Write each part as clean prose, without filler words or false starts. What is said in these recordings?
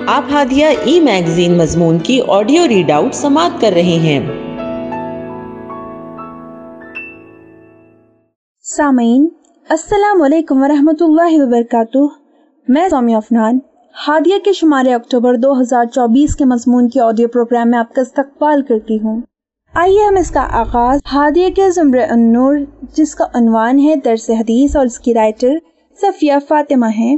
آپ ہادیہ ای میگزین مضمون کی آڈیو ریڈ آؤٹ سماعت کر رہے ہیں۔ سامعین السلام علیکم ورحمۃ اللہ وبرکاتہ۔ میں سومیہ افنان ہادیہ کے شمارے اکتوبر 2024 کے مضمون کی آڈیو پروگرام میں آپ کا استقبال کرتی ہوں۔ آئیے ہم اس کا آغاز ہادیہ کے زمرہ النور جس کا عنوان ہے درس حدیث اور اس کی رائٹر صفیہ فاطمہ ہے۔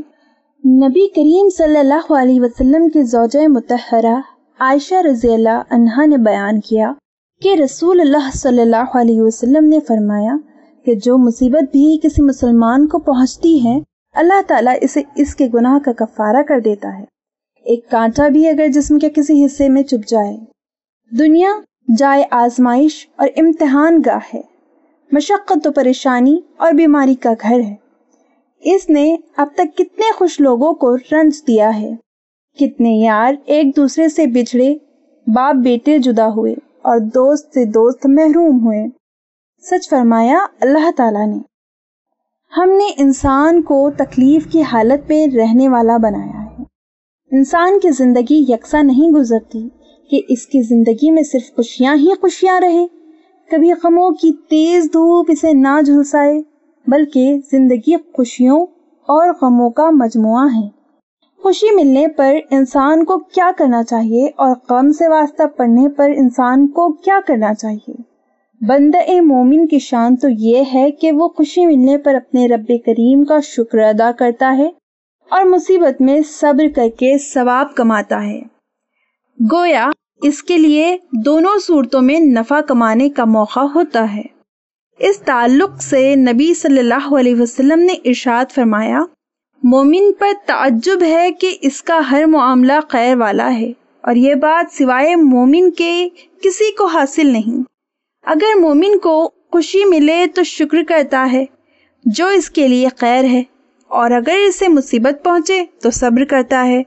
نبی کریم صلی اللہ علیہ وسلم کی زوجہ مطہرہ عائشہ رضی اللہ عنہا نے بیان کیا کہ رسول اللہ صلی اللہ علیہ وسلم نے فرمایا کہ جو مصیبت بھی کسی مسلمان کو پہنچتی ہے اللہ تعالیٰ اسے اس کے گناہ کا کفارہ کر دیتا ہے۔ ایک کانٹا بھی اگر جسم کے کسی حصے میں چبھ جائے۔ دنیا جائے آزمائش اور امتحان گاہ ہے، مشقت و پریشانی اور بیماری کا گھر ہے۔ اس نے اب تک کتنے خوش لوگوں کو رنج دیا ہے، کتنے یار ایک دوسرے سے بچھڑے، باپ بیٹے جدا ہوئے اور دوست سے دوست محروم ہوئے۔ سچ فرمایا اللہ تعالیٰ نے، ہم نے انسان کو تکلیف کی حالت میں رہنے والا بنایا ہے۔ انسان کی زندگی یکساں نہیں گزرتی کہ اس کی زندگی میں صرف خوشیاں ہی خوشیاں رہے، کبھی غموں کی تیز دھوپ اسے نہ جھلسائے، بلکہ زندگی خوشیوں اور غموں کا مجموعہ ہے۔ خوشی ملنے پر انسان کو کیا کرنا چاہیے اور غم سے واسطہ پڑنے پر انسان کو کیا کرنا چاہیے؟ بندہ مومن کی شان تو یہ ہے کہ وہ خوشی ملنے پر اپنے رب کریم کا شکر ادا کرتا ہے اور مصیبت میں صبر کر کے ثواب کماتا ہے۔ گویا اس کے لیے دونوں صورتوں میں نفع کمانے کا موقع ہوتا ہے۔ اس تعلق سے نبی صلی اللہ علیہ وسلم نے ارشاد فرمایا، مومن پر تعجب ہے کہ اس کا ہر معاملہ خیر والا ہے، اور یہ بات سوائے مومن کے کسی کو حاصل نہیں۔ اگر مومن کو خوشی ملے تو شکر کرتا ہے جو اس کے لیے خیر ہے، اور اگر اسے مصیبت پہنچے تو صبر کرتا ہے،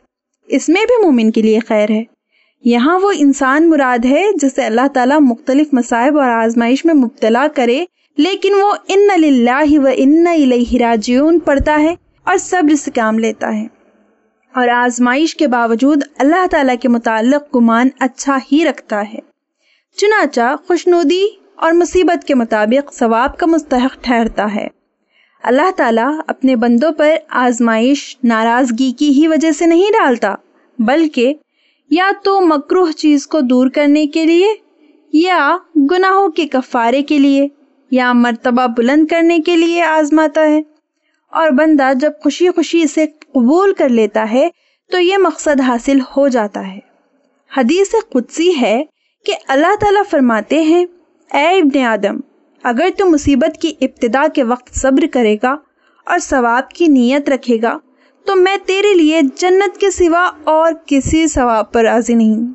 اس میں بھی مومن کے لیے خیر ہے۔ یہاں وہ انسان مراد ہے جسے اللہ تعالیٰ مختلف مصائب اور آزمائش میں مبتلا کرے، لیکن وہ ان للہ و انا الیہ راجعون پڑھتا ہے اور صبر سے کام لیتا ہے، اور آزمائش کے باوجود اللہ تعالیٰ کے متعلق گمان اچھا ہی رکھتا ہے۔ چنانچہ خوشنودی اور مصیبت کے مطابق ثواب کا مستحق ٹھہرتا ہے۔ اللہ تعالیٰ اپنے بندوں پر آزمائش ناراضگی کی ہی وجہ سے نہیں ڈالتا، بلکہ یا تو مکروہ چیز کو دور کرنے کے لیے، یا گناہوں کے کفارے کے لیے، یا مرتبہ بلند کرنے کے لیے آزماتا ہے، اور بندہ جب خوشی خوشی اسے قبول کر لیتا ہے تو یہ مقصد حاصل ہو جاتا ہے۔ حدیث قدسی ہے کہ اللہ تعالیٰ فرماتے ہیں، اے ابن آدم، اگر تو مصیبت کی ابتدا کے وقت صبر کرے گا اور ثواب کی نیت رکھے گا تو میں تیرے لیے جنت کے سوا اور کسی ثواب پر راضی نہیں۔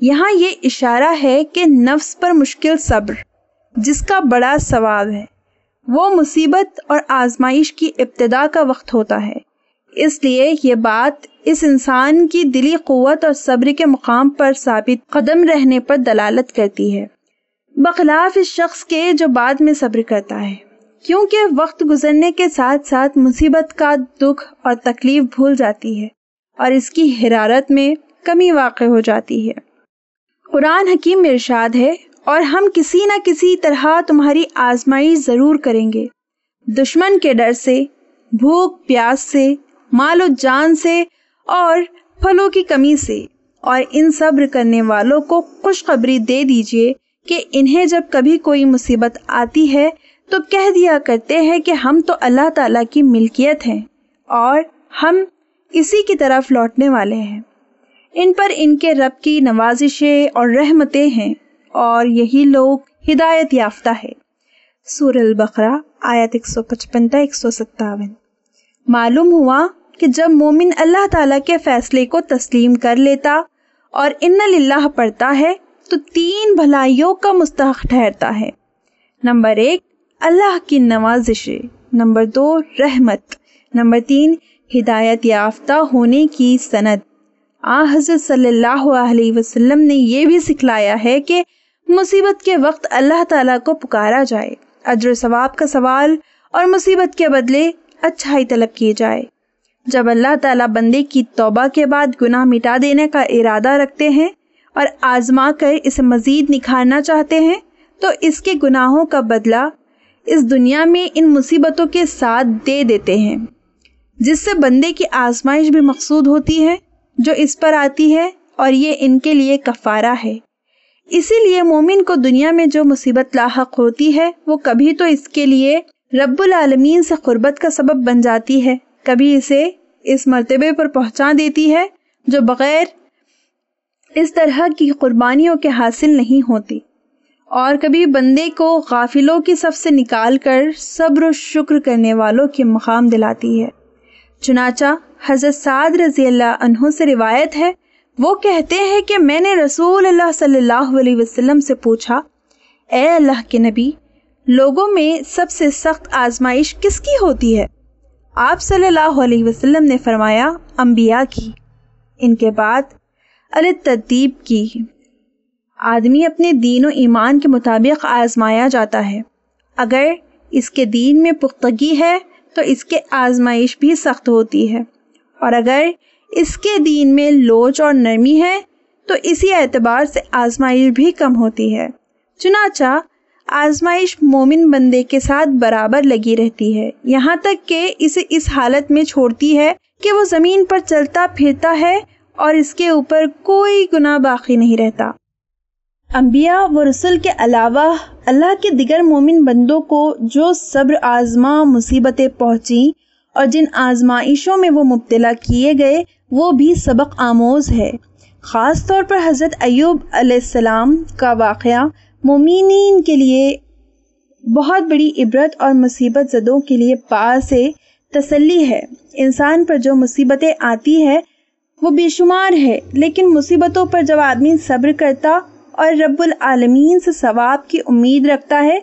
یہاں یہ اشارہ ہے کہ نفس پر مشکل صبر جس کا بڑا ثواب ہے، وہ مصیبت اور آزمائش کی ابتدا کا وقت ہوتا ہے۔ اس لیے یہ بات اس انسان کی دلی قوت اور صبر کے مقام پر ثابت قدم رہنے پر دلالت کرتی ہے، بخلاف اس شخص کے جو بعد میں صبر کرتا ہے، کیونکہ وقت گزرنے کے ساتھ ساتھ مصیبت کا دکھ اور تکلیف بھول جاتی ہے اور اس کی حرارت میں کمی واقع ہو جاتی ہے۔ قرآن حکیم میں ارشاد ہے، اور ہم کسی نہ کسی طرح تمہاری آزمائش ضرور کریں گے، دشمن کے ڈر سے، بھوک پیاس سے، مال و جان سے اور پھلوں کی کمی سے، اور ان صبر کرنے والوں کو خوشخبری دے دیجئے کہ انہیں جب کبھی کوئی مصیبت آتی ہے تو کہہ دیا کرتے ہیں کہ ہم تو اللہ تعالیٰ کی ملکیت ہیں اور ہم اسی کی طرف لوٹنے والے ہیں۔ ان پر ان کے رب کی نوازشیں اور رحمتیں ہیں، اور یہی لوگ ہدایت یافتہ ہے۔ سورہ البقرہ آیت 155 تا 157۔ معلوم ہوا کہ جب مومن اللہ تعالیٰ کے فیصلے کو تسلیم کر لیتا اور ان للہ پڑھتا ہے تو 3 بھلائیوں کا مستحق ٹھہرتا ہے۔ نمبر 1 اللہ کی نوازشیں، نمبر 2 رحمت، نمبر 3 ہدایت یافتہ ہونے کی سند۔ حضرت صلی اللہ علیہ وسلم نے یہ بھی سکھلایا ہے کہ مصیبت کے وقت اللہ تعالیٰ کو پکارا جائے، اجر و ثواب کا سوال اور مصیبت کے بدلے اچھائی طلب کی جائے۔ جب اللہ تعالیٰ بندے کی توبہ کے بعد گناہ مٹا دینے کا ارادہ رکھتے ہیں اور آزما کر اسے مزید نکھارنا چاہتے ہیں تو اس کے گناہوں کا بدلہ اس دنیا میں ان مصیبتوں کے ساتھ دے دیتے ہیں، جس سے بندے کی آزمائش بھی مقصود ہوتی ہے جو اس پر آتی ہے، اور یہ ان کے لیے کفارہ ہے۔ اسی لیے مومن کو دنیا میں جو مصیبت لاحق ہوتی ہے وہ کبھی تو اس کے لیے رب العالمین سے قربت کا سبب بن جاتی ہے، کبھی اسے اس مرتبے پر پہنچا دیتی ہے جو بغیر اس طرح کی قربانیوں کے حاصل نہیں ہوتی، اور کبھی بندے کو غافلوں کی صف سے نکال کر صبر و شکر کرنے والوں کے مقام دلاتی ہے۔ چنانچہ حضرت سعد رضی اللہ عنہ سے روایت ہے، وہ کہتے ہیں کہ میں نے رسول اللہ صلی اللہ علیہ وسلم سے پوچھا، اے اللہ کے نبی، لوگوں میں سب سے سخت آزمائش کس کی ہوتی ہے؟ آپ صلی اللہ علیہ وسلم نے فرمایا، انبیاء کی، ان کے بعد التدیب کی۔ آدمی اپنے دین و ایمان کے مطابق آزمایا جاتا ہے، اگر اس کے دین میں پختگی ہے تو اس کے آزمائش بھی سخت ہوتی ہے، اور اگر اس کے دین میں لوچ اور نرمی ہے تو اسی اعتبار سے آزمائش بھی کم ہوتی ہے۔ چنانچہ آزمائش مومن بندے کے ساتھ برابر لگی رہتی ہے، یہاں تک کہ اسے اس حالت میں چھوڑتی ہے کہ وہ زمین پر چلتا پھرتا ہے اور اس کے اوپر کوئی گناہ باقی نہیں رہتا۔ انبیاء و رسل کے علاوہ اللہ کے دیگر مومن بندوں کو جو صبر آزما مصیبتیں پہنچیں اور جن آزمائشوں میں وہ مبتلا کیے گئے وہ بھی سبق آموز ہے۔ خاص طور پر حضرت ایوب علیہ السلام کا واقعہ مومنین کے لیے بہت بڑی عبرت اور مصیبت زدوں کے لیے باعث تسلی ہے۔ انسان پر جو مصیبتیں آتی ہے وہ بے شمار ہے، لیکن مصیبتوں پر جب آدمی صبر کرتا اور رب العالمین سے ثواب کی امید رکھتا ہے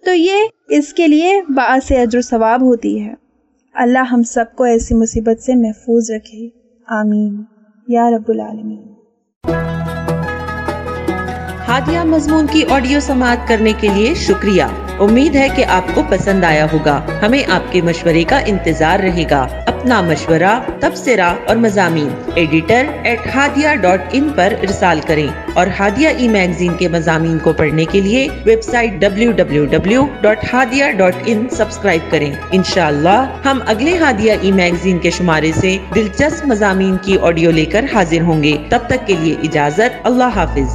تو یہ اس کے لیے باعث اجر و ثواب ہوتی ہے۔ اللہ ہم سب کو ایسی مصیبت سے محفوظ رکھے، آمین یا رب العالمین۔ ہادیہ مضمون کی آڈیو سماعت کرنے کے لیے شکریہ۔ امید ہے کہ آپ کو پسند آیا ہوگا۔ ہمیں آپ کے مشورے کا انتظار رہے گا۔ اپنا مشورہ، تبصرہ اور مضامین editor@hadia.in پر ارسال کریں، اور ہادیہ ای میگزین کے مضامین کو پڑھنے کے لیے ویب سائٹ www.hadia.in سبسکرائب کریں۔ انشاءاللہ ہم اگلے ہادیہ ای میگزین کے شمارے سے دلچسپ مضامین کی آڈیو لے کر حاضر ہوں گے۔ تب تک کے لیے اجازت، اللہ حافظ۔